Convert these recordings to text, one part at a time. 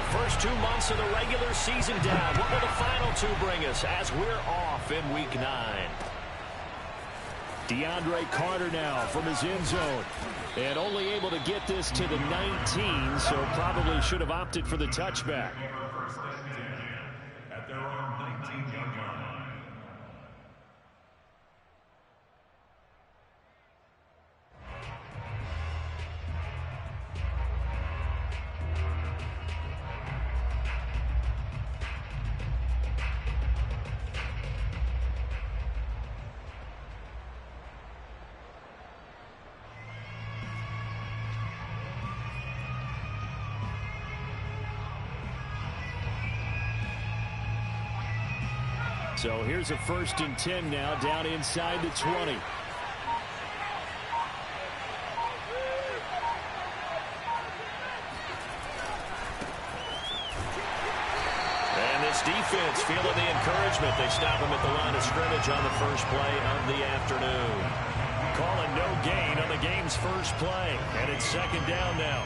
The first 2 months of the regular season down. What will the final 2 bring us as we're off in Week 9? DeAndre Carter now from his end zone. And only able to get this to the 19, so probably should have opted for the touchback. At their own 19-yard line. So here's a 1st and 10 now, down inside the 20. And this defense feeling the encouragement. They stop him at the line of scrimmage on the first play of the afternoon. Calling no gain on the game's first play. And it's 2nd down now.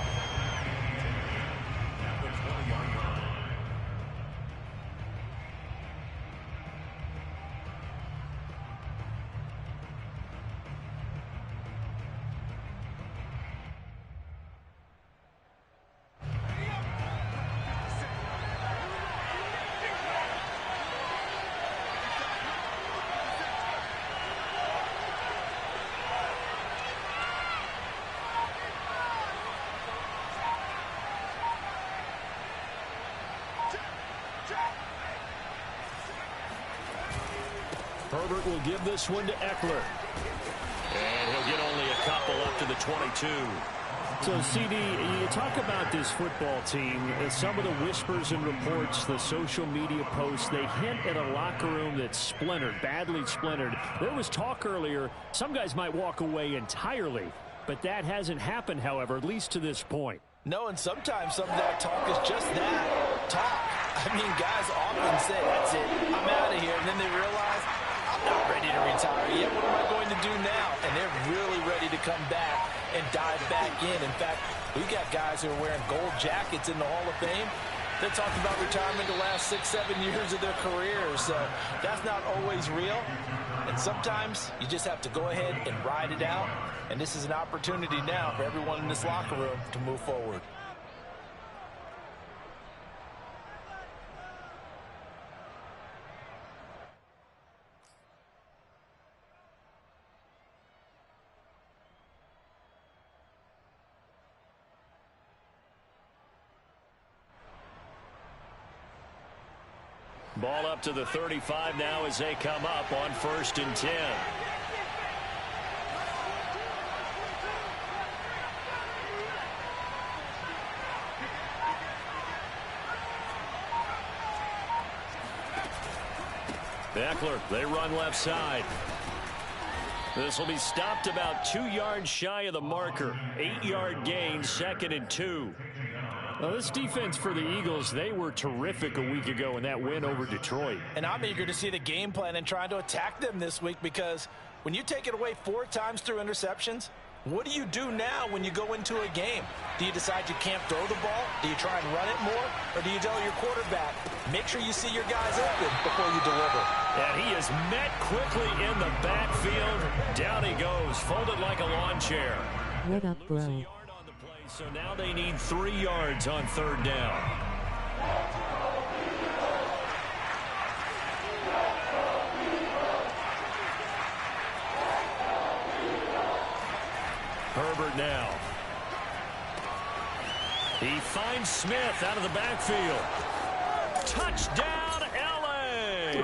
Herbert will give this one to Eckler. And he'll get only a couple up to the 22. So, CD, you talk about this football team, some of the whispers and reports, the social media posts, they hint at a locker room that's splintered, badly splintered. There was talk earlier, some guys might walk away entirely, but that hasn't happened, however, at least to this point. No, and sometimes some of that talk is just that, talk. I mean, guys often say, that's it, I'm out of here, and then they realize, I'm not ready to retire yet. What am I going to do now? And they're really ready to come back and dive back in. In fact, we've got guys who are wearing gold jackets in the Hall of Fame. They talked about retirement the last 6-7 years of their careers. So that's not always real. And sometimes you just have to go ahead and ride it out. And this is an opportunity now for everyone in this locker room to move forward. Ball up to the 35 now as they come up on 1st and 10. Eckler, they run left side. This will be stopped about 2 yards shy of the marker. 8-yard gain, 2nd and 2. Well, this defense for the Eagles, they were terrific a week ago in that win over Detroit. And I'm eager to see the game plan and trying to attack them this week, because when you take it away 4 times through interceptions, what do you do now when you go into a game? Do you decide you can't throw the ball? Do you try and run it more? Or do you tell your quarterback, make sure you see your guys open before you deliver? And he is met quickly in the backfield. Down he goes, folded like a lawn chair. What up, bro? So now they need 3 yards on 3rd down. Herbert now. He finds Smith out of the backfield. Touchdown, LA!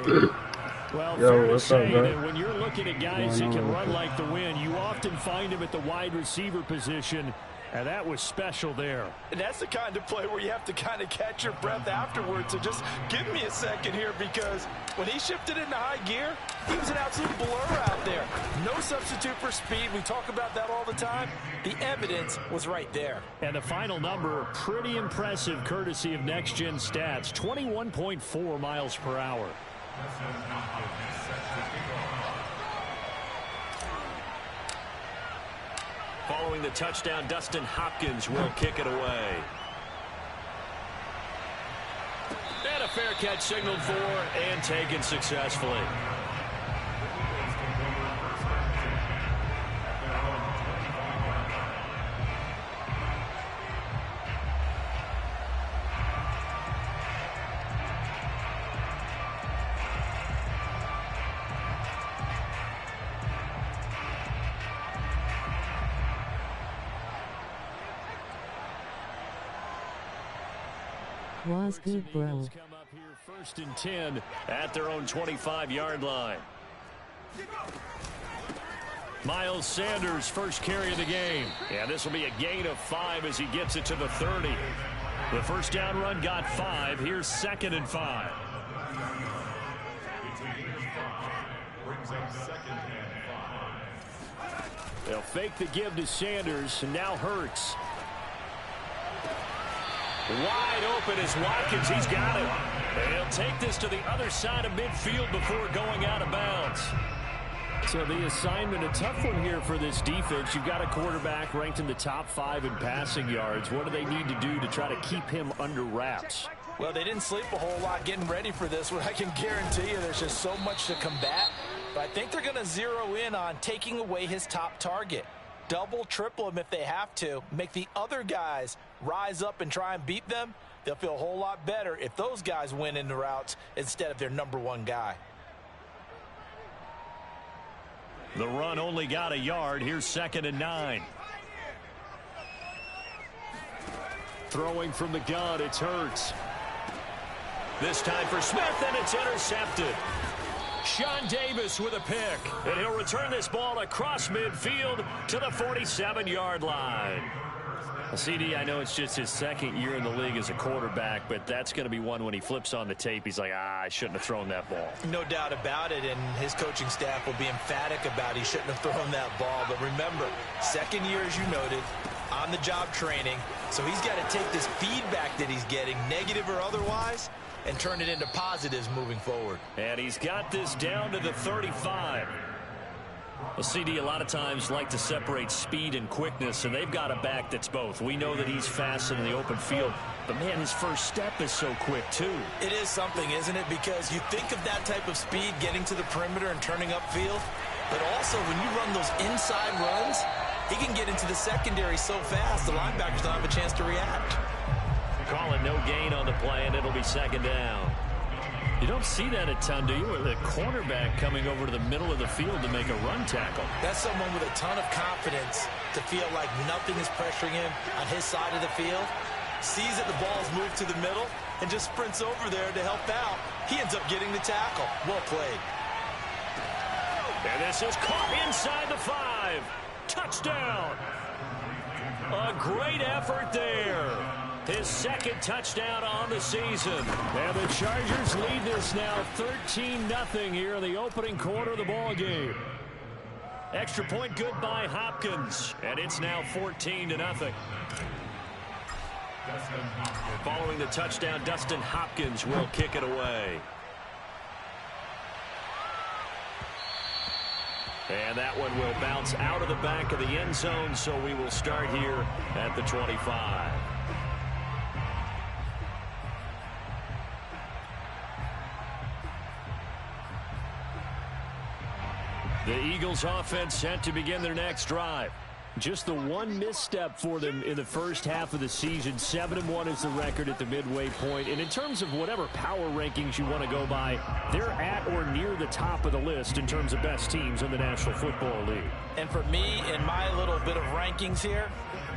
Well, fair to say that when you're looking at guys that can run like the wind, you often find them at the wide receiver position. And that was special there. And that's the kind of play where you have to kind of catch your breath afterwards. So just give me a second here, because when he shifted into high gear, he was an absolute blur out there. No substitute for speed. We talk about that all the time. The evidence was right there. And the final number, pretty impressive, courtesy of Next Gen Stats, 21.4 miles per hour. Following the touchdown, Dustin Hopkins will kick it away. fair catch signaled for and taken successfully. Was good, bro. Come up here 1st and 10 at their own 25-yard line. Miles Sanders, first carry of the game. And this will be a gain of 5 as he gets it to the 30. The first down run got 5. Here's 2nd and 5. They'll fake the give to Sanders, and now Hurts. Wide open is Watkins. He's got it. And he'll take this to the other side of midfield before going out of bounds. So the assignment, a tough one here for this defense. You've got a quarterback ranked in the top 5 in passing yards. What do they need to do to try to keep him under wraps? Well, they didn't sleep a whole lot getting ready for this one. I can guarantee you there's just so much to combat. But I think they're going to zero in on taking away his top target. Double, triple him if they have to. Make the other guys rise up and try and beat them. They'll feel a whole lot better if those guys win in the routes instead of their #1 guy. The run only got a yard. Here's 2nd and 9. Throwing from the gun, it's Hurts. This time for Smith, and it's intercepted. Sean Davis with a pick, and he'll return this ball across midfield to the 47-yard line. CD, I know it's just his 2nd year in the league as a quarterback, but that's going to be one when he flips on the tape. He's like, I shouldn't have thrown that ball. No doubt about it, and his coaching staff will be emphatic about he shouldn't have thrown that ball. But remember, 2nd year, as you noted, on-the-job training. So he's got to take this feedback that he's getting, negative or otherwise, and turn it into positives moving forward. And he's got this down to the 35. Well, CD a lot of times like to separate speed and quickness, and they've got a back that's both. We know that he's fast in the open field, but, man, his first step is so quick, too. It is something, isn't it? Because you think of that type of speed getting to the perimeter and turning upfield, but also when you run those inside runs, he can get into the secondary so fast the linebackers don't have a chance to react. Calling no gain on the play, and it'll be 2nd down. You don't see that a ton, do you? With a cornerback coming over to the middle of the field to make a run tackle. That's someone with a ton of confidence to feel like nothing is pressuring him on his side of the field. Sees that the ball's moved to the middle and just sprints over there to help out. He ends up getting the tackle. Well played. And this is caught inside the 5. Touchdown. A great effort there. His 2nd touchdown on the season. And the Chargers lead this now 13-0 here in the opening quarter of the ball game. Extra point good by Hopkins. And it's now 14-0. Following the touchdown, Dustin Hopkins will kick it away. And that one will bounce out of the back of the end zone, so we will start here at the 25. The Eagles offense set to begin their next drive. Just the one misstep for them in the first half of the season. 7-1 is the record at the midway point. And in terms of whatever power rankings you want to go by, they're at or near the top of the list in terms of best teams in the National Football League. And for me, in my little bit of rankings here,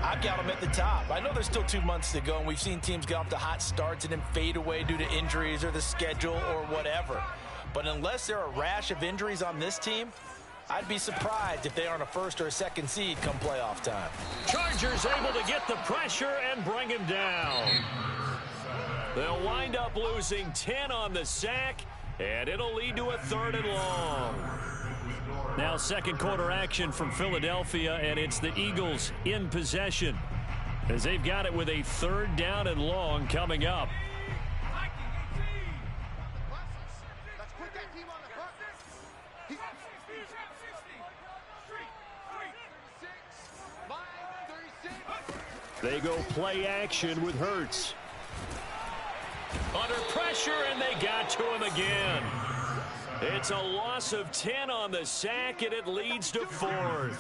I've got them at the top. I know there's still 2 months to go, and we've seen teams get off to hot starts and then fade away due to injuries or the schedule or whatever. But unless there are a rash of injuries on this team, I'd be surprised if they aren't a 1st or a 2nd seed come playoff time. Chargers able to get the pressure and bring him down. They'll wind up losing 10 on the sack, and it'll lead to a 3rd and long. Now 2nd quarter action from Philadelphia, and it's the Eagles in possession as they've got it with a 3rd down and long coming up. They go play action with Hurts. Under pressure, and they got to him again. It's a loss of 10 on the sack, and it leads to 4th.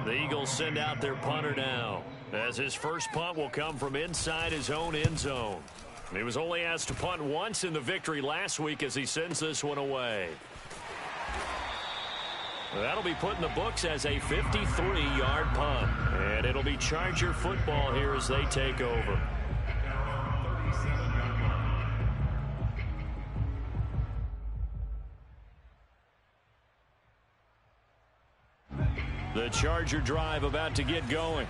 The Eagles send out their punter now, as his first punt will come from inside his own end zone. He was only asked to punt once in the victory last week as he sends this one away. That'll be put in the books as a 53-yard punt. And it'll be Charger football here as they take over. The Charger drive about to get going.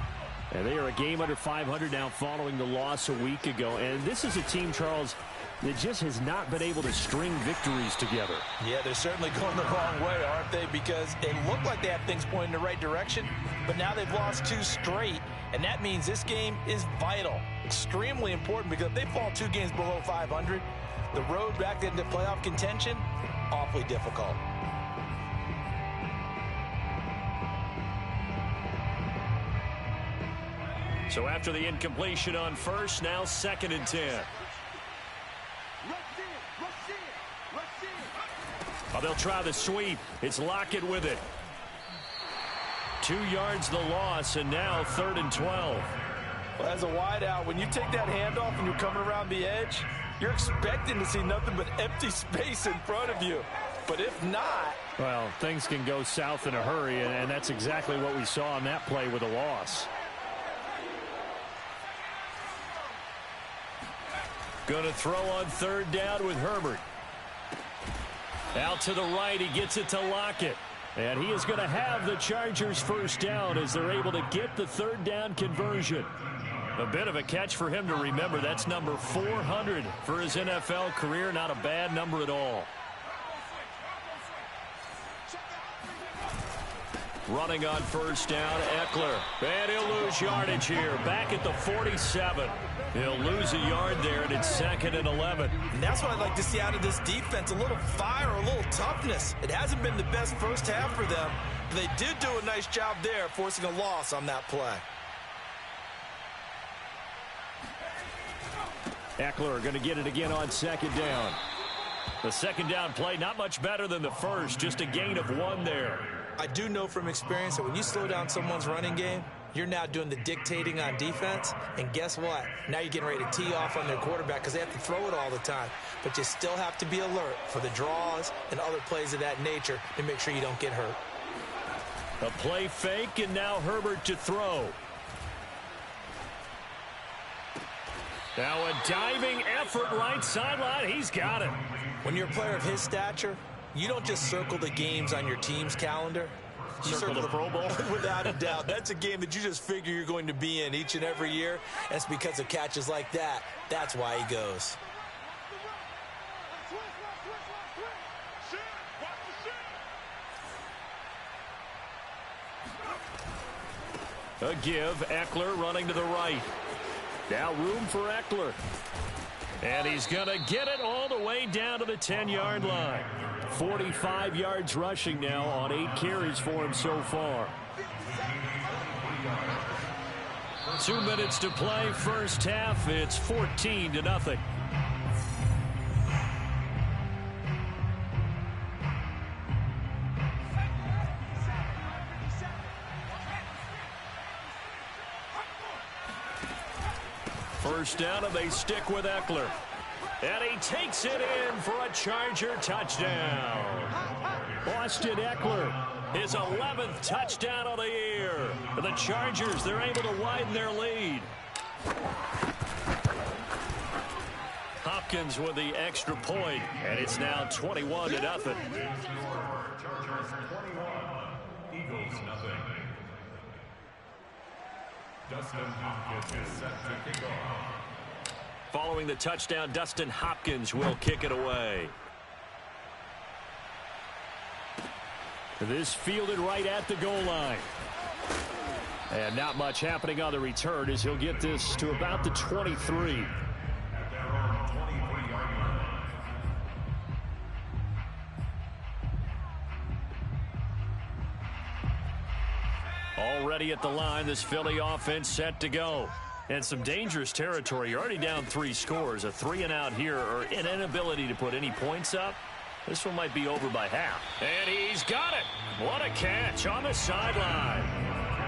And they are a game under 500 now following the loss a week ago. And this is a team, Charles, that just has not been able to string victories together. Yeah, they're certainly going the wrong way, aren't they? Because it looked like they had things pointing in the right direction, but now they've lost 2 straight, and that means this game is vital, extremely important, because if they fall 2 games below 500, the road back into playoff contention, awfully difficult. So after the incompletion on first, now 2nd and 10. They'll try the sweep. It's Lockett with it. 2 yards the loss, and now 3rd and 12. Well, as a wideout, when you take that handoff and you're coming around the edge, you're expecting to see nothing but empty space in front of you. But if not... Well, things can go south in a hurry, and that's exactly what we saw on that play with a loss. Going to throw on 3rd down with Herbert. Out to the right, he gets it to Lockett. And he is going to have the Chargers first down as they're able to get the 3rd down conversion. A bit of a catch for him to remember. That's number 400 for his NFL career. Not a bad number at all. Running on 1st down, Eckler. And he'll lose yardage here. Back at the 47. He'll lose a yard there, and it's 2nd and 11. And that's what I'd like to see out of this defense. A little fire, a little toughness. It hasn't been the best first half for them. But they did do a nice job there, forcing a loss on that play. Eckler going to get it again on 2nd down. The 2nd down play, not much better than the first. Just a gain of 1 there. I do know from experience that when you slow down someone's running game, you're now doing the dictating on defense, and guess what? Now you're getting ready to tee off on their quarterback because they have to throw it all the time. But you still have to be alert for the draws and other plays of that nature to make sure you don't get hurt. A play fake, and now Herbert to throw. Now a diving effort right sideline. He's got it. When you're a player of his stature, you don't just circle the games on your team's calendar. You circle the Pro Bowl. Without a doubt. That's a game that you just figure you're going to be in each and every year. And it's because of catches like that. That's why he goes. A give. Eckler running to the right. Now room for Eckler. And he's going to get it all the way down to the 10-yard line. 45 yards rushing now on 8 carries for him so far. 2 minutes to play, first half. It's 14-0. First down, and they stick with Eckler. And he takes it in for a Charger touchdown. Austin Eckler, his 11th touchdown of the year. The Chargers, they're able to widen their lead. Hopkins with the extra point, and it's now 21-0. Chargers 21, Eagles nothing. Dustin Hopkins is set to kick off. Following the touchdown, Dustin Hopkins will kick it away. This fielded right at the goal line. And not much happening on the return as he'll get this to about the 23. Already at the line, this Philly offense set to go. And some dangerous territory. You're already down 3 scores. A 3 and out here, or an inability to put any points up. This one might be over by half. And he's got it. What a catch on the sideline.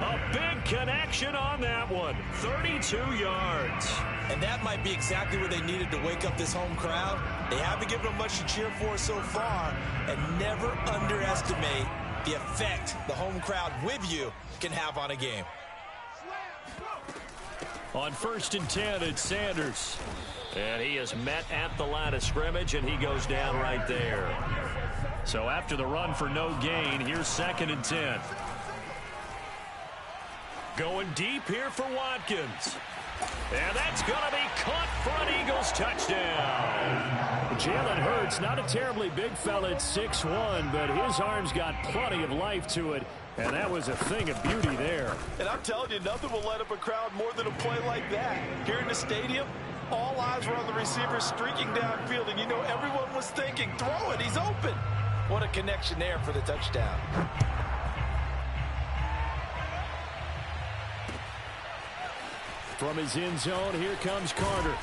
A big connection on that one. 32 yards. And that might be exactly what they needed to wake up this home crowd. They haven't given them much to cheer for so far. And never underestimate the effect the home crowd with you can have on a game. On 1st and 10, it's Sanders. And he is met at the line of scrimmage, and he goes down right there. So after the run for no gain, here's 2nd and 10. Going deep here for Watkins. And that's going to be caught for an Eagles touchdown. Jalen Hurts, not a terribly big fella at 6'1", but his arms got plenty of life to it. And that was a thing of beauty there. And I'm telling you, nothing will light up a crowd more than a play like that. Here in the stadium, all eyes were on the receiver streaking downfield, and you know everyone was thinking, throw it, he's open. What a connection there for the touchdown. From his end zone, here comes Carter.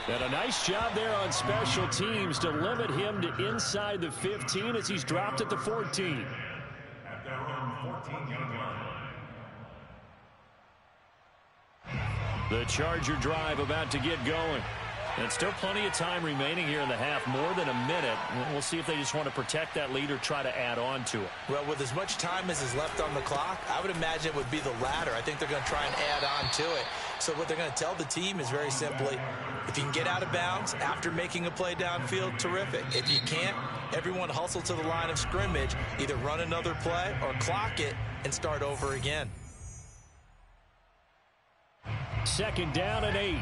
And a nice job there on special teams to limit him to inside the 15 as he's dropped at the 14. At their own 14-yard line. The Charger drive about to get going. And still plenty of time remaining here in the half, more than a minute. We'll see if they just want to protect that lead or try to add on to it. Well, with as much time as is left on the clock, I would imagine it would be the latter. I think they're going to try and add on to it. So what they're going to tell the team is very simply, if you can get out of bounds after making a play downfield, terrific. If you can't, everyone hustle to the line of scrimmage, either run another play or clock it and start over again. 2nd down and 8.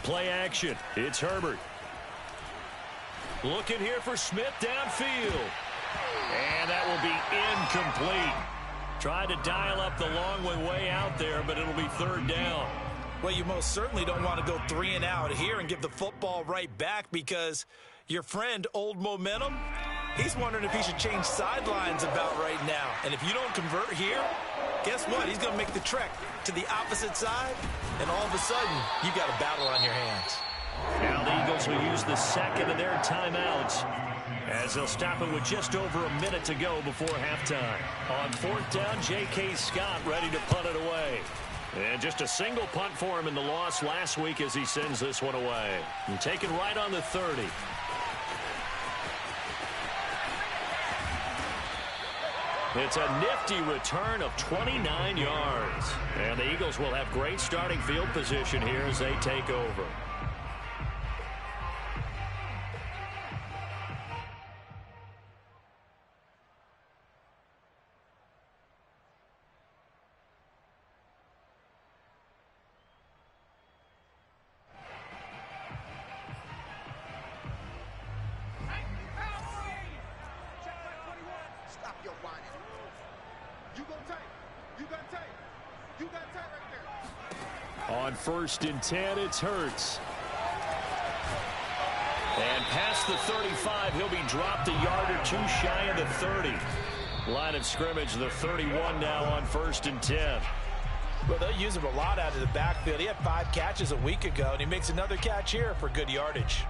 Play action. It's Herbert. Looking here for Smith downfield. And that will be incomplete. Tried to dial up the long one way out there, but it'll be 3rd down. Well, you most certainly don't want to go 3 and out here and give the football right back, because your friend, Old Momentum, he's wondering if he should change sidelines about right now. And if you don't convert here, guess what? He's going to make the trek to the opposite side, and all of a sudden, you got a battle on your hands. Now the Eagles will use the 2nd of their timeouts as they'll stop it with just over a minute to go before halftime. On 4th down, J.K. Scott ready to punt it away. And just a single punt for him in the loss last week as he sends this one away. And taken right on the 30. It's a nifty return of 29 yards. And the Eagles will have great starting field position here as they take over. On 1st and 10, it's Hurts. And past the 35, he'll be dropped a yard or two shy of the 30. Line of scrimmage, the 31 now on 1st and 10. Well, they'll use him a lot out of the backfield. He had 5 catches a week ago, and he makes another catch here for good yardage.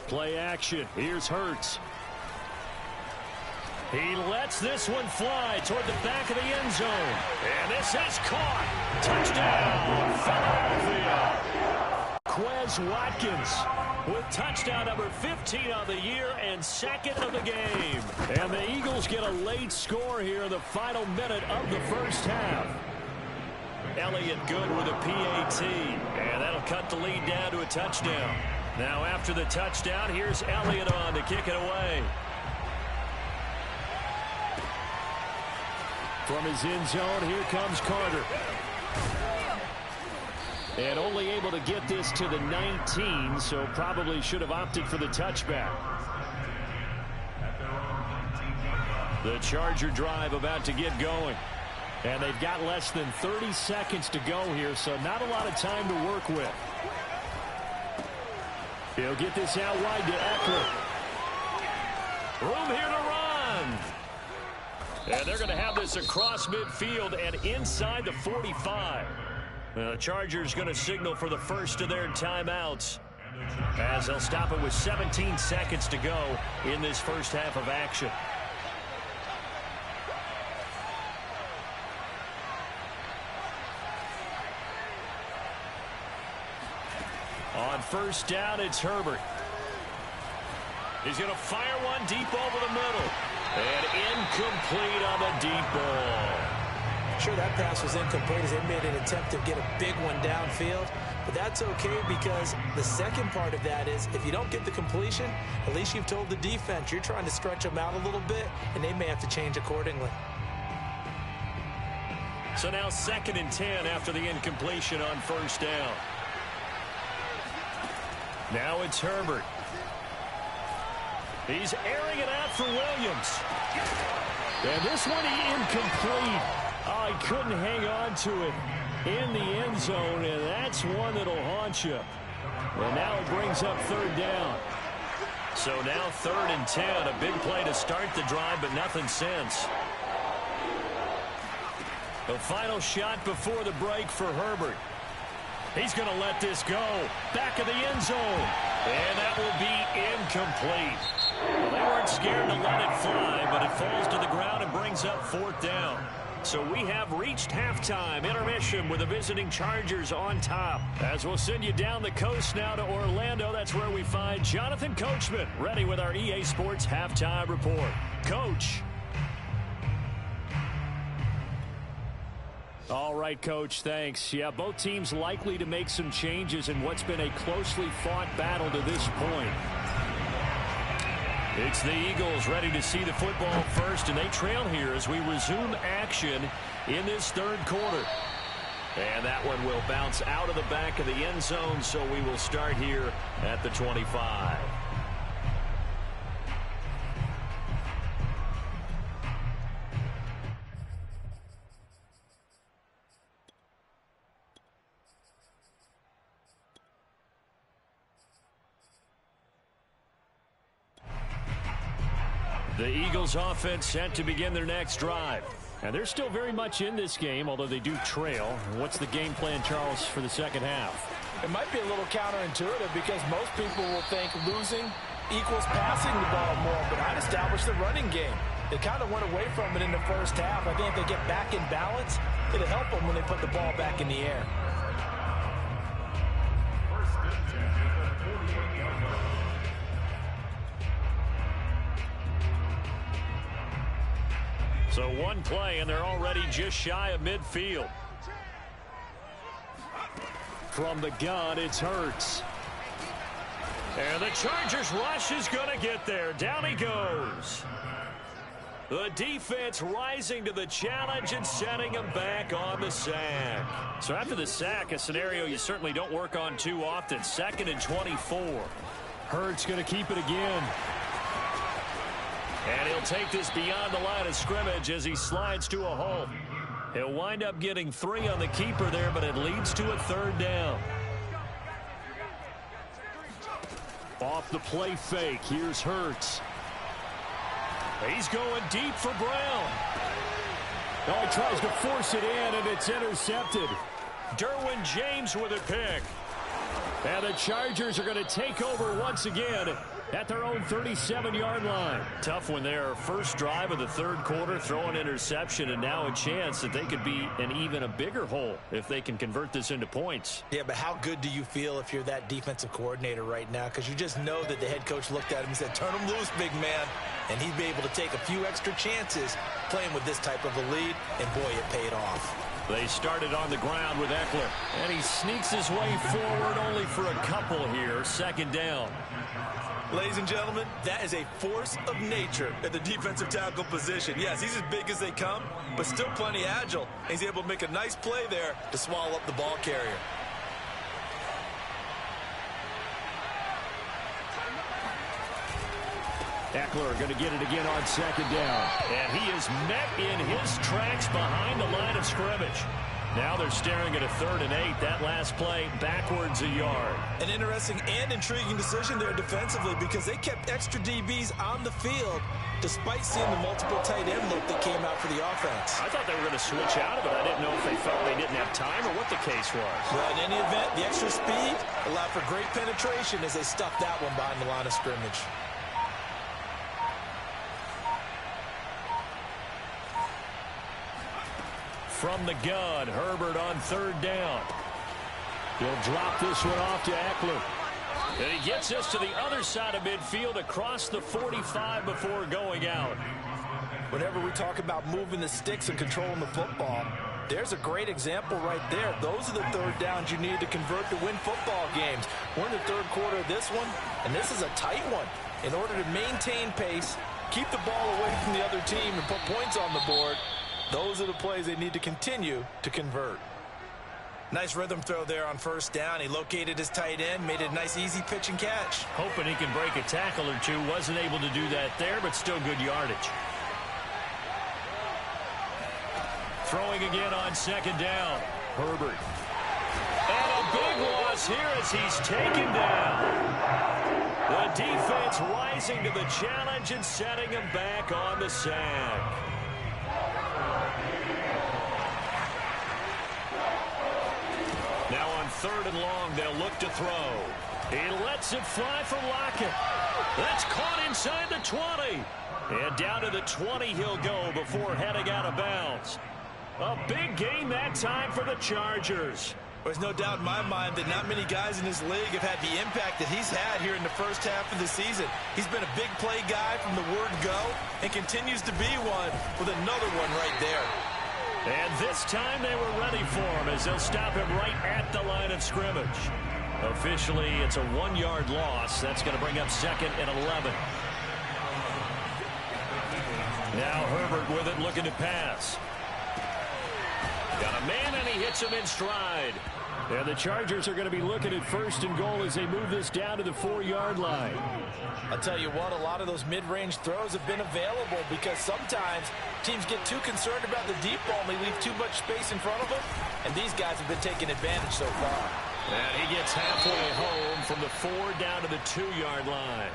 Play action. Here's Hurts. He lets this one fly toward the back of the end zone. And this is caught. Touchdown, Philadelphia. Quez Watkins with touchdown number 15 of the year and 2nd of the game. And the Eagles get a late score here in the final minute of the first half. Elliott good with a PAT. And that'll cut the lead down to a touchdown. Now after the touchdown, here's Elliott on to kick it away. From his end zone, here comes Carter. And only able to get this to the 19, so probably should have opted for the touchback. The Charger drive about to get going. And they've got less than 30 seconds to go here, so not a lot of time to work with. He'll get this out wide to Eckler. Room here to run. And they're going to have this across midfield and inside the 45. The Chargers going to signal for the first of their timeouts, as they'll stop it with 17 seconds to go in this first half of action. On first down, it's Herbert. He's going to fire one deep over the middle. And incomplete on the deep ball. Sure, that pass was incomplete as they made an attempt to get a big one downfield. But that's okay, because the second part of that is if you don't get the completion, at least you've told the defense you're trying to stretch them out a little bit, and they may have to change accordingly. So now 2nd and 10 after the incompletion on first down. Now it's Herbert. He's airing it out for Williams. And this one incomplete. Oh, he couldn't hang on to it in the end zone, and that's one that'll haunt you. And now it brings up 3rd down. So now 3rd and 10, a big play to start the drive, but nothing since. The final shot before the break for Herbert. He's going to let this go. Back of the end zone. And that will be incomplete. Well, they weren't scared to let it fly, but it falls to the ground and brings up 4th down. So we have reached halftime intermission with the visiting Chargers on top. As we'll send you down the coast now to Orlando, that's where we find Jonathan Coachman ready with our EA Sports halftime report. Coach. All right, Coach, thanks. Yeah, both teams likely to make some changes in what's been a closely fought battle to this point. It's the Eagles ready to see the football first, and they trail here as we resume action in this 3rd quarter. And that one will bounce out of the back of the end zone, so we will start here at the 25. The Eagles offense set to begin their next drive. And they're still very much in this game, although they do trail. What's the game plan, Charles, for the second half? It might be a little counterintuitive because most people will think losing equals passing the ball more, but I'd establish the running game. They kind of went away from it in the first half. I think if they get back in balance, it'll help them when they put the ball back in the air. So one play, and they're already just shy of midfield. From the gun, it's Hurts. And the Chargers rush is going to get there. Down he goes. The defense rising to the challenge and setting him back on the sack. So after the sack, a scenario you certainly don't work on too often. 2nd and 24. Hurts going to keep it again. And he'll take this beyond the line of scrimmage as he slides to a halt. He'll wind up getting 3 on the keeper there, but it leads to a 3rd down. Off the play fake, here's Hurts. He's going deep for Brown. Oh, he tries to force it in, and it's intercepted. Derwin James with a pick. And the Chargers are going to take over once again at their own 37-yard line. Tough one there. First drive of the 3rd quarter, throw an interception, and now a chance that they could be in even a bigger hole if they can convert this into points. Yeah, but how good do you feel if you're that defensive coordinator right now? Because you just know that the head coach looked at him and said, turn him loose, big man. And he'd be able to take a few extra chances playing with this type of a lead, and boy, it paid off. They started on the ground with Eckler. And he sneaks his way forward only for a couple here. Second down. Ladies and gentlemen, that is a force of nature at the defensive tackle position. Yes, he's as big as they come, but still plenty agile. And he's able to make a nice play there to swallow up the ball carrier. Eckler going to get it again on second down. And he is met in his tracks behind the line of scrimmage. Now they're staring at a 3rd and 8. That last play backwards a yard. An interesting and intriguing decision there defensively because they kept extra DBs on the field despite seeing the multiple tight end look that came out for the offense. I thought they were going to switch out of it. I didn't know if they felt they didn't have time or what the case was. Well, in any event, the extra speed allowed for great penetration as they stuffed that one behind the line of scrimmage. From the gun, Herbert on 3rd down. He'll drop this one off to Eckler. And he gets us to the other side of midfield across the 45 before going out. Whenever we talk about moving the sticks and controlling the football, there's a great example right there. Those are the 3rd downs you need to convert to win football games. We're in the 3rd quarter of this one, and this is a tight one. In order to maintain pace, keep the ball away from the other team, and put points on the board, those are the plays they need to continue to convert. Nice rhythm throw there on 1st down. He located his tight end, made it a nice easy pitch and catch. Hoping he can break a tackle or two. Wasn't able to do that there, but still good yardage. Throwing again on 2nd down. Herbert. And a big loss here as he's taken down. The defense rising to the challenge and setting him back on the sack. Now on 3rd and long, they'll look to throw. He lets it fly for Lockett. That's caught inside the 20. And down to the 20 he'll go before heading out of bounds. A big gain that time for the Chargers. There's no doubt in my mind that not many guys in this league have had the impact that he's had here in the first half of the season. He's been a big play guy from the word go and continues to be one with another one right there. And this time they were ready for him as they'll stop him right at the line of scrimmage. Officially, it's a 1-yard loss. That's going to bring up 2nd and 11. Now Herbert with it, looking to pass. Got a man, and he hits him in stride. And the Chargers are going to be looking at 1st and goal as they move this down to the 4-yard line. I'll tell you what, a lot of those mid-range throws have been available because sometimes teams get too concerned about the deep ball and they leave too much space in front of them, and these guys have been taking advantage so far. And he gets halfway home from the 4 down to the 2-yard line.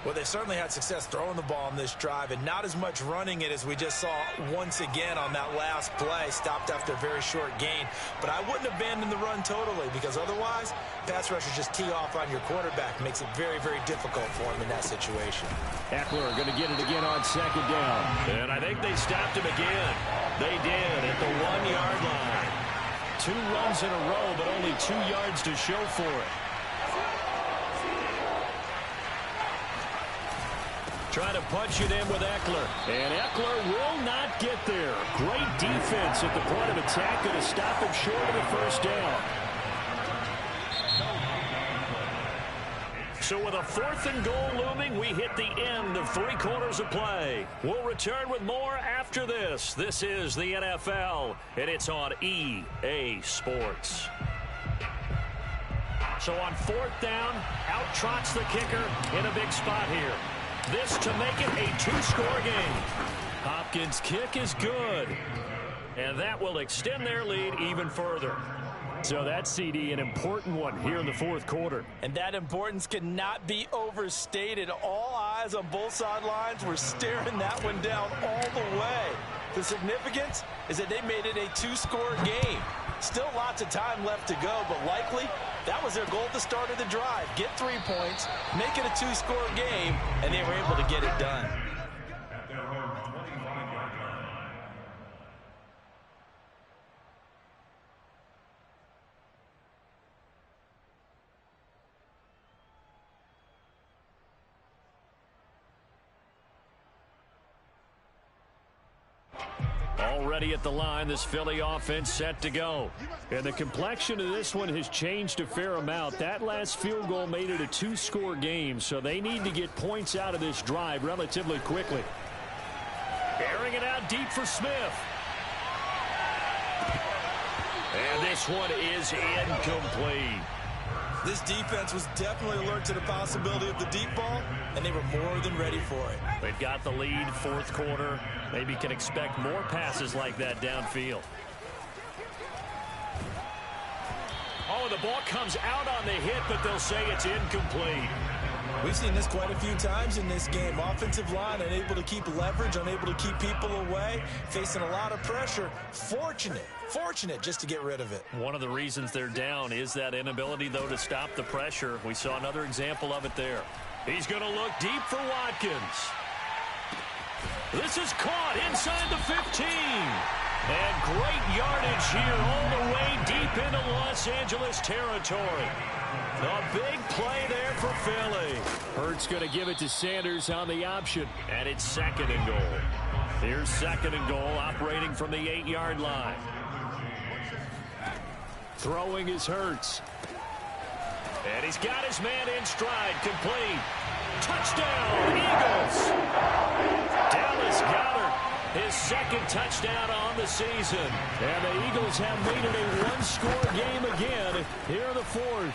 Well, they certainly had success throwing the ball in this drive and not as much running it as we just saw once again on that last play. Stopped after a very short gain. But I wouldn't abandon the run totally because otherwise, pass rushers just tee off on your quarterback. Makes it very, very difficult for him in that situation. Eckler going to get it again on 2nd down. And I think they stopped him again. They did at the 1-yard line. 2 runs in a row, but only 2 yards to show for it. Trying to punch it in with Eckler. And Eckler will not get there. Great defense at the point of attack. Going to stop him short of the 1st down. So with a 4th and goal looming, we hit the end of 3 quarters of play. We'll return with more after this. This is the NFL, and it's on EA Sports. So on 4th down, out trots the kicker in a big spot here. This to make it a 2-score game. Hopkins' kick is good. And that will extend their lead even further. So that's, CD, an important one here in the 4th quarter. And that importance cannot be overstated. All eyes on both sidelines were staring that one down all the way. The significance is that they made it a 2-score game. Still lots of time left to go, but likely that was their goal at the start of the drive. Get 3 points, make it a 2-score game, and they were able to get it done. Already at the line, this Philly offense set to go. And the complexion of this one has changed a fair amount. That last field goal made it a two-score game, so they need to get points out of this drive relatively quickly. Airing it out deep for Smith. And this one is incomplete. This defense was definitely alert to the possibility of the deep ball, and they were more than ready for it. They've got the lead, fourth quarter. Maybe can expect more passes like that downfield. Oh, the ball comes out on the hit, but they'll say it's incomplete. We've seen this quite a few times in this game. Offensive line unable to keep leverage, unable to keep people away, facing a lot of pressure. Fortunate just to get rid of it. One of the reasons they're down is that inability, though, to stop the pressure. We saw another example of it there. He's going to look deep for Watkins. This is caught inside the 15. And great yardage here all the way deep into Los Angeles territory. A big play there for Philly. Hurts going to give it to Sanders on the option. And it's 2nd and goal. Here's 2nd and goal, operating from the 8-yard line. Throwing is Hurts. And he's got his man in stride, complete. Touchdown, Eagles. Dallas Goedert, his 2nd touchdown on the season. And the Eagles have made it a one-score game again here in the 4th.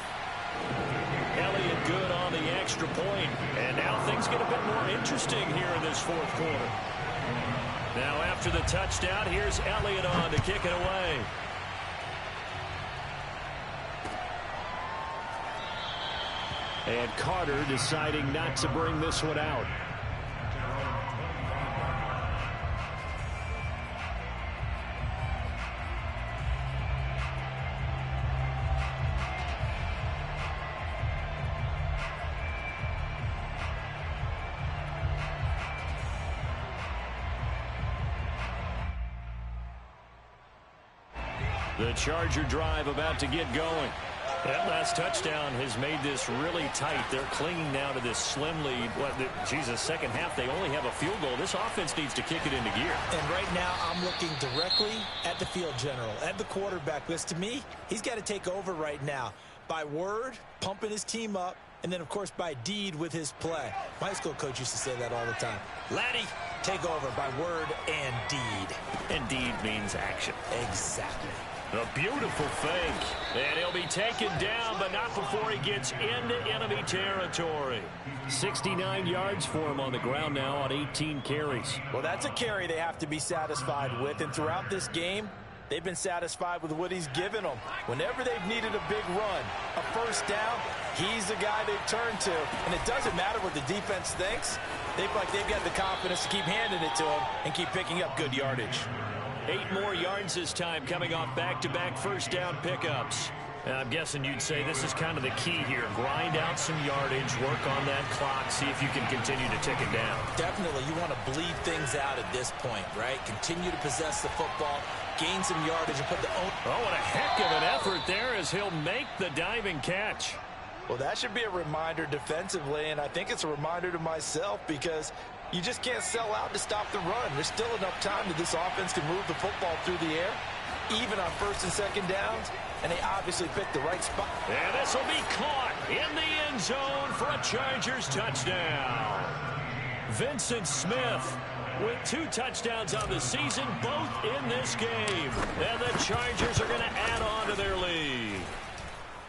Elliott good on the extra point. And now things get a bit more interesting here in this 4th quarter. Now after the touchdown, here's Elliott on to kick it away. And Carter deciding not to bring this one out. The Charger drive about to get going. That last touchdown has made this really tight. They're clinging now to this slim lead. Second half, they only have a field goal. This offense needs to kick it into gear. And right now, I'm looking directly at the field general, at the quarterback. Because to me, he's got to take over right now. By word, pumping his team up, and then, of course, by deed with his play. My high school coach used to say that all the time. Laddie, take over by word and deed. And deed means action. Exactly. A beautiful fake. And he'll be taken down, but not before he gets into enemy territory. 69 yards for him on the ground now on 18 carries. Well, that's a carry they have to be satisfied with. And throughout this game, they've been satisfied with what he's given them. Whenever they've needed a big run, a first down, he's the guy they've turned to. And it doesn't matter what the defense thinks. They feel like they've got the confidence to keep handing it to him and keep picking up good yardage. 8 more yards this time, coming off back-to-back first down pickups. And I'm guessing you'd say this is kind of the key here. Grind out some yardage, work on that clock, see if you can continue to tick it down. Definitely, you want to bleed things out at this point, right? Continue to possess the football, gain some yardage, and put the own. Oh, what a heck of an effort there as he'll make the diving catch. Well, that should be a reminder defensively, and I think it's a reminder to myself because you just can't sell out to stop the run. There's still enough time that this offense can move the football through the air, even on first and second downs, and they obviously picked the right spot. And this will be caught in the end zone for a Chargers touchdown. Vincent Smith with 2 touchdowns on the season, both in this game. And the Chargers are going to add on to their lead.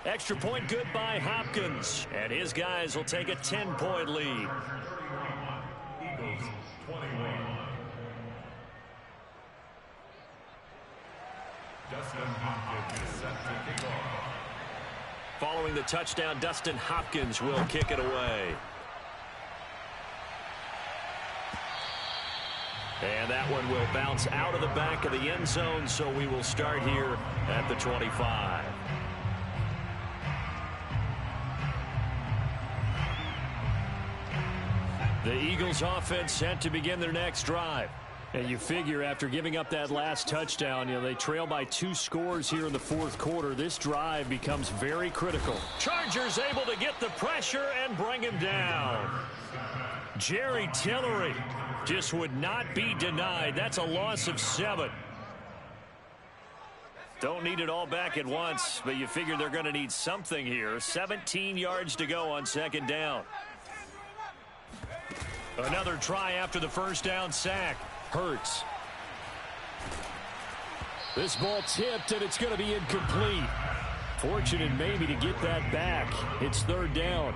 Extra point good by Hopkins. And his guys will take a 10-point lead. Eagles 21. Dustin Hopkins is set to kick off. Following the touchdown, Dustin Hopkins will kick it away. And that one will bounce out of the back of the end zone, so we will start here at the 25. The Eagles offense set to begin their next drive. And you figure after giving up that last touchdown, they trail by 2 scores here in the fourth quarter. This drive becomes very critical. Chargers able to get the pressure and bring him down. Jerry Tillery just would not be denied. That's a loss of 7. Don't need it all back at once, but you figure they're going to need something here. 17 yards to go on second down. Another try after the first down sack. Hurts. This ball tipped, and it's going to be incomplete. Fortunate maybe to get that back. It's third down.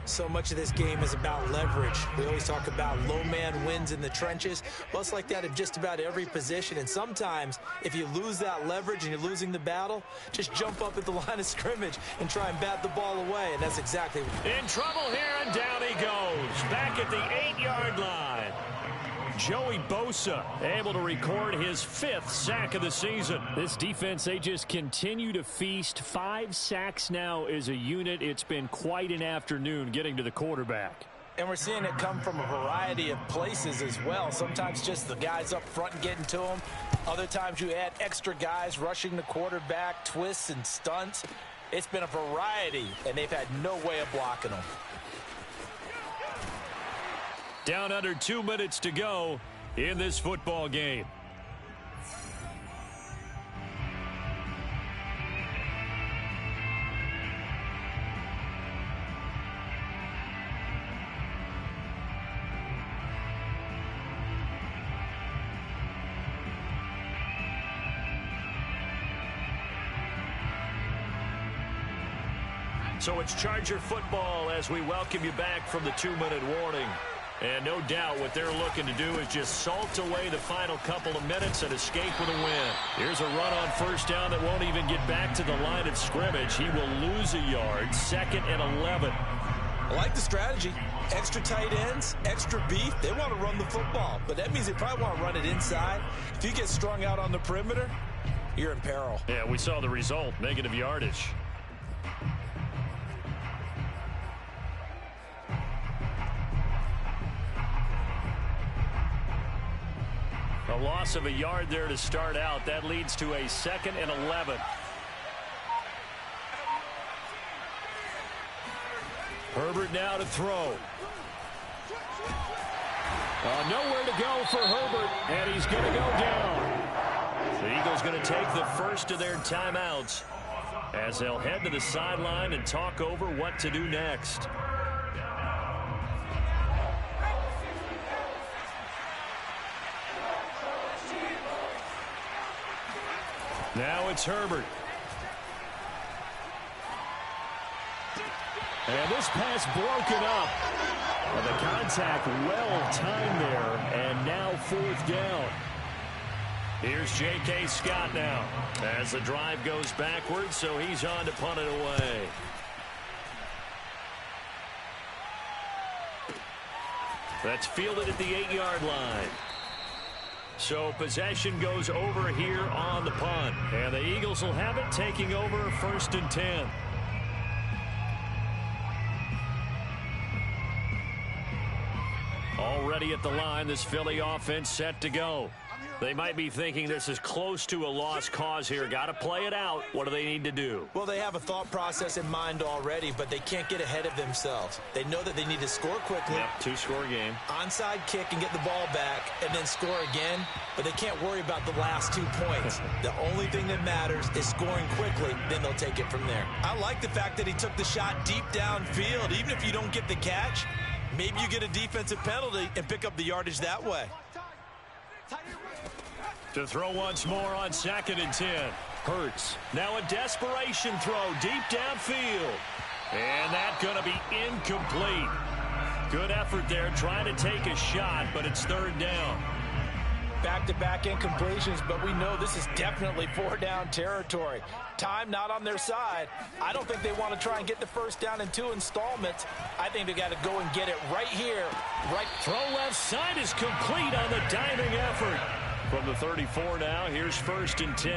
So much of this game is about leverage. We always talk about low man wins in the trenches. Well, it's like that in just about every position. And sometimes, if you lose that leverage and you're losing the battle, just jump up at the line of scrimmage and try and bat the ball away. And that's exactly what... In trouble here, and down he goes. Back at the 8-yard line. Joey Bosa able to record his 5th sack of the season. This defense, they just continue to feast. 5 sacks now as a unit. It's been quite an afternoon getting to the quarterback. And we're seeing it come from a variety of places as well. Sometimes just the guys up front and getting to them. Other times you add extra guys rushing the quarterback, twists and stunts. It's been a variety, and they've had no way of blocking them. Down under 2 minutes to go in this football game. So it's Charger football as we welcome you back from the 2-minute warning. And no doubt what they're looking to do is just salt away the final couple of minutes and escape with a win. Here's a run on first down that won't even get back to the line of scrimmage. He will lose a yard. 2nd and 11. I like the strategy. Extra tight ends, extra beef. They want to run the football, but that means they probably want to run it inside. If you get strung out on the perimeter, you're in peril. Yeah, we saw the result. Negative yardage. A loss of a yard there to start out. That leads to a 2nd and 11. Herbert now to throw. Nowhere to go for Herbert, and he's going to go down. The Eagles going to take the first of their timeouts as they'll head to the sideline and talk over what to do next. Now it's Herbert. And this pass broken up. And the contact well timed there. And now 4th down. Here's J.K. Scott now as the drive goes backwards, so he's on to punt it away. That's fielded at the 8-yard line. So possession goes over here on the punt. And the Eagles will have it, taking over 1st and 10. Already at the line, this Philly offense set to go. They might be thinking this is close to a lost cause here. Got to play it out. What do they need to do? Well, they have a thought process in mind already, but they can't get ahead of themselves. They know that they need to score quickly. Yep, 2-score game. Onside kick and get the ball back and then score again, but they can't worry about the last 2 points. The only thing that matters is scoring quickly, then they'll take it from there. I like the fact that he took the shot deep downfield. Even if you don't get the catch, maybe you get a defensive penalty and pick up the yardage that way. To throw once more on 2nd and 10. Hurts. Now a desperation throw deep downfield. And that's going to be incomplete. Good effort there trying to take a shot, but it's 3rd down. Back-to-back incompletions, but we know this is definitely 4-down territory. Time not on their side. I don't think they want to try and get the first down in 2 installments. I think they got to go and get it right here. Right. Throw left side is complete on the diving effort. From the 34 now, here's 1st and 10.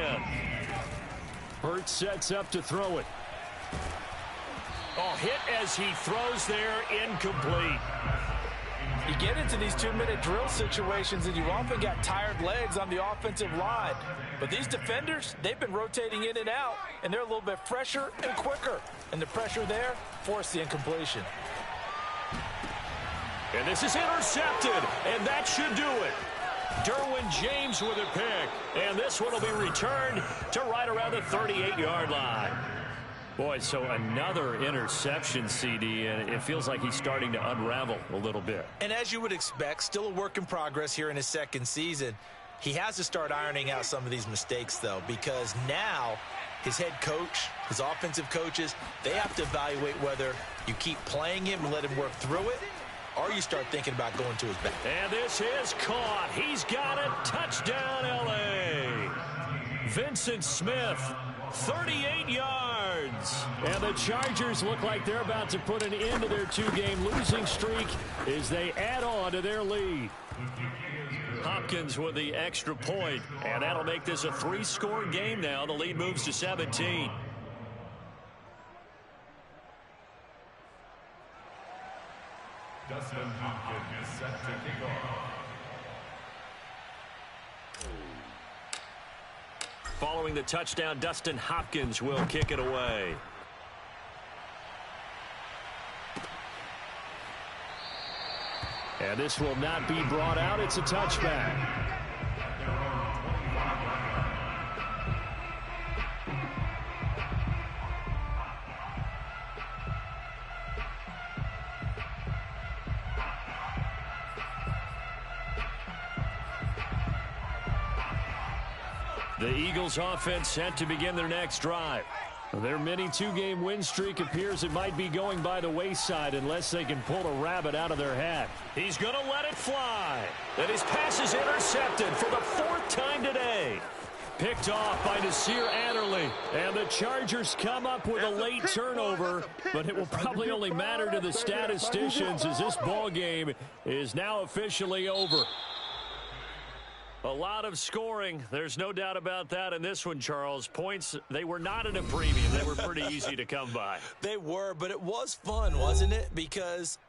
Hurts sets up to throw it. Oh, hit as he throws there, incomplete. You get into these 2-minute drill situations, and you've often got tired legs on the offensive line. But these defenders, they've been rotating in and out, and they're a little bit fresher and quicker. And the pressure there forced the incompletion. And this is intercepted, and that should do it. Derwin James with a pick, and this one will be returned to right around the 38-yard line. Boy, so another interception, CD, and it feels like he's starting to unravel a little bit. And as you would expect, still a work in progress here in his second season. He has to start ironing out some of these mistakes, though, because now his head coach, his offensive coaches, they have to evaluate whether you keep playing him and let him work through it, or you start thinking about going to his back. And this is caught. He's got it. Touchdown, L.A. Vincent Smith, 38 yards. And the Chargers look like they're about to put an end to their 2-game losing streak as they add on to their lead. Hopkins with the extra point, and that'll make this a 3-score game now. The lead moves to 17. Dustin Hopkins is set to kick off. Following the touchdown, Dustin Hopkins will kick it away. And this will not be brought out. It's a touchback. The Eagles offense set to begin their next drive. Their mini 2-game win streak appears it might be going by the wayside unless they can pull a rabbit out of their hat. He's going to let it fly. And his pass is intercepted for the 4th time today. Picked off by Nasir Adderley. And the Chargers come up with a late turnover, but it will probably only matter to the statisticians as this ball game is now officially over. A lot of scoring. There's no doubt about that in this one, Charles. Points, they were not in a premium. They were pretty easy to come by. They were, but it was fun, wasn't it? Because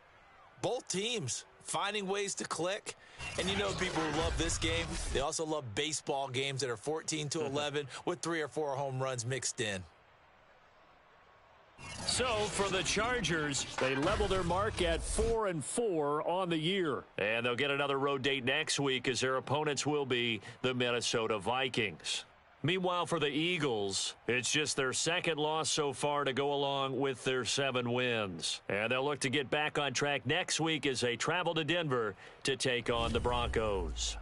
both teams finding ways to click. And you know people who love this game, they also love baseball games that are 14-11 with 3 or 4 home runs mixed in. So, for the Chargers, they level their mark at 4-4 on the year. And they'll get another road date next week as their opponents will be the Minnesota Vikings. Meanwhile, for the Eagles, it's just their 2nd loss so far to go along with their 7 wins. And they'll look to get back on track next week as they travel to Denver to take on the Broncos.